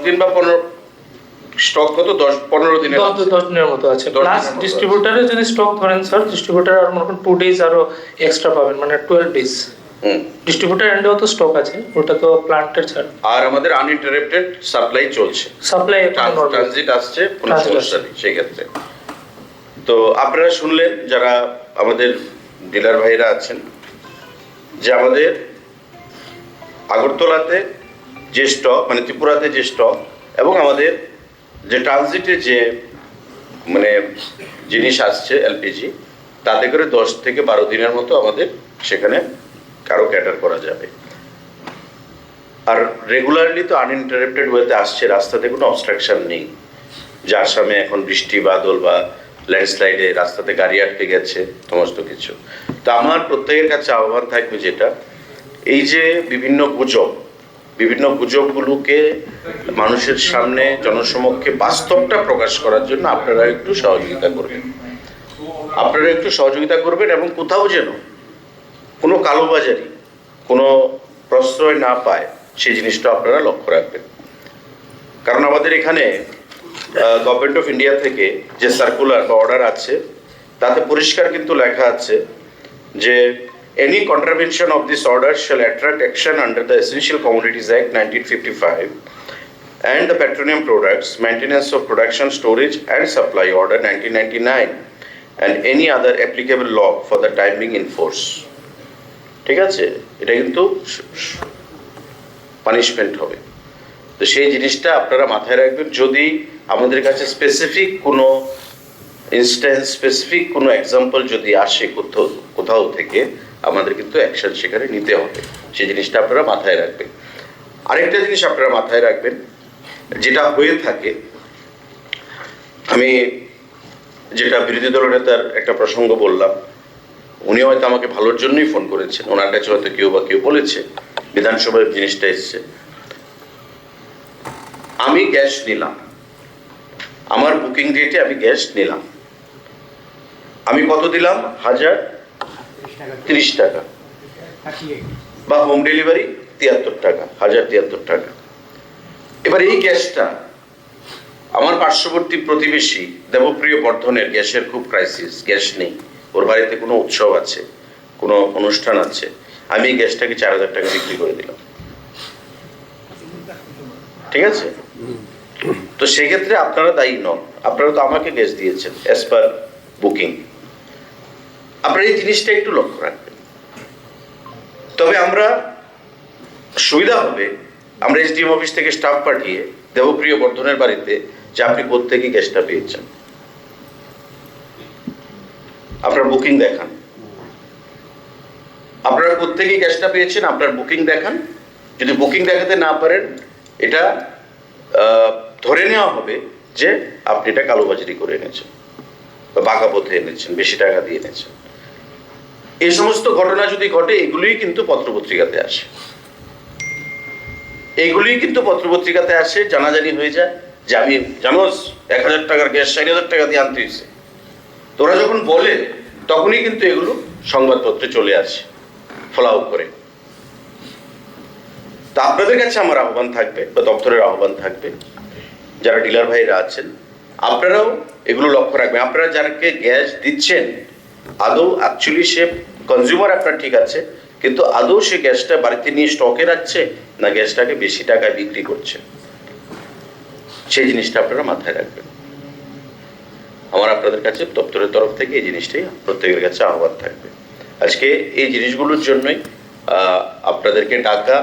দিন বা 15 স্টক কত 10-15 দিনের 10 দিনের মতো আছে। প্লাস ডিস্ট্রিবিউটারে যদি স্টক ধরেন স্যার, ডিস্ট্রিবিউটার আর মনে করেন 2 ডেজ আরো এক্সট্রা পাবেন, মানে 12 ডেজ। ডিস্ট্রিবিউটার এন্ডেও তো স্টক আছে, ওটা তো প্ল্যান্টের ছাড়। আর আমাদের আনইন্টারাপ্টেড সাপ্লাই চলছে, সাপ্লাই ট্রানজিট আসছে, কোনো সমস্যা নেই সেই ক্ষেত্রে। তো আপনারা শুনলেন যারা আমাদের ডিলার ভাইরা আছেন, যে আমাদের আগরতলাতে যে স্টক, মানে ত্রিপুরাতে যে স্টক, এবং আমাদের যে ট্রানজিটে যে মানে জিনিস আসছে এলপিজি, তাতে করে 10 থেকে 12 দিনের মতো আমাদের সেখানে কারো ক্যাটার করা যাবে। আর রেগুলারলি তো আনইন্টারাপ্টেড ওয়েতে আসছে, রাস্তাতে কোনো অবস্ট্রাকশন নেই। যে আসামে এখন বৃষ্টি বাদল বা ল্যান্ডস্লাইডে রাস্তাতে গাড়ি আটকে গেছে, সমস্ত কিছু। তো আমার প্রত্যেকের কাছে আহ্বান থাকবে যেটা, এই যে বিভিন্ন গুজবগুলোকে মানুষের সামনে জনসমক্ষে বাস্তবটা প্রকাশ করার জন্য আপনারা একটু সহযোগিতা করবেন, এবং কোথাও যেন কোনো কালোবাজারি, কোনো প্রশ্রয় না পায় সেই জিনিসটা আপনারা লক্ষ্য রাখবেন। কারণ আমাদের এখানে গভর্নমেন্ট অফ ইন্ডিয়া থেকে যে সার্কুলার বা অর্ডার আছে, তাতে পরিষ্কার কিন্তু লেখা আছে যে any contravention of this order shall attract action under the Essential Commodities Act 1955 and the Petroleum Products Maintenance of Production, Storage and Supply Order 1999 and any other applicable law for the time being in force. ঠিক আছে, এটা কিন্তু punishment হবে। তো সেই জিনিসটা আপনারা মাথায় রাখবেন। যদি আমাদের কাছে স্পেসিফিক কোনো ইনস্ট্যান্স, স্পেসিফিক কোনো এক্সাম্পল যদি আসে কোথাও থেকে, আমাদের কিন্তু অ্যাকশন সেখানে নিতে হবে। সেই জিনিসটা আপনারা মাথায় রাখবেন। আরেকটা জিনিস আপনারা মাথায় রাখবেন, যেটা হয়ে থাকে, আমি যেটা বিরোধী দল নেতার একটা প্রসঙ্গ বললাম, উনি হয়তো আমাকে ভালোর জন্যই ফোন করেছেন, ওনার কাছে হয়তো কেউ বলেছে, বিধানসভায় জিনিসটা এসছে। আমি গ্যাস নিলাম, আমার বুকিং ডেটে আমি গ্যাস নিলাম, আমি কত দিলাম? 1030 টাকা, বা হোম ডেলিভারি 73 টাকা, 1073 টাকা। এবার এই গ্যাসটা আমার পার্শ্ববর্তী প্রতিবেশী দেবপ্রিয় বর্ধনের গ্যাসের খুব ক্রাইসিস, গ্যাস নেই, ওর বাড়িতে কোনো উৎসব আছে, কোনো অনুষ্ঠান আছে, আমি এই গ্যাসটাকে 4000 টাকা বিক্রি করে দিলাম। ঠিক আছে? তো সেক্ষেত্রে আপনারা দায়ী নন, আপনারা তো আমাকে গ্যাস দিয়েছেন অ্যাজ পার বুকিং। আপনারা এই জিনিসটা একটু লক্ষ্য রাখবেন। তবে আমরা সুবিধা হবে, আমরা এসডিএম অফিস থেকে স্টাফ পাঠিয়ে দেবপ্রিয় বর্ধনের বাড়িতে যে আপনি কোত্থেকে গ্যাসটা পেয়েছেন, আপনার বুকিং দেখান, আপনারা কোত্থেকে গ্যাসটা পেয়েছেন আপনার বুকিং দেখান। যদি বুকিং দেখাতে না পারেন, এটা ধরে নেওয়া হবে যে আপনি এটা কালোবাজারি করে এনেছেন বা বাঁকা পথে এনেছেন, বেশি টাকা দিয়ে এনেছেন। এই সমস্ত ঘটনা যদি ঘটে, এগুলোই কিন্তু পত্রপত্রিকাতে আসে, জানাজানি হয়ে যায় যে আমি জানোস 1000 টাকার গ্যাস 4000 টাকা দিয়ে আনতে হয়েছে। তোরা যখন বলে, তখনই কিন্তু এগুলো সংবাদপত্রে চলে আসে ফলাও করে। তা আপনাদের কাছে আমার আহ্বান থাকবে, বা দপ্তরের আহ্বান থাকবে, যারা ডিলার ভাইরা আছেন, আপনারাও এগুলো লক্ষ্য রাখবেন। আপনারা যারাকে গ্যাস দিচ্ছেন, আদৌ অ্যাকচুয়ালি সে কনজিউমার আপনার ঠিক আছে, কিন্তু আদৌ সে গ্যাসটা বাড়িতে নিয়ে স্টকে রাখছে না গ্যাসটাকে বেশি টাকায় বিক্রি করছে, সেই জিনিসটা আপনারা মাথায় রাখবেন। আমার আপনাদের কাছে দপ্তরের তরফ থেকে এই জিনিসটাই প্রত্যেকের কাছে আহ্বান থাকবে। আজকে এই জিনিসগুলোর জন্যই আপনাদেরকে ডাকা।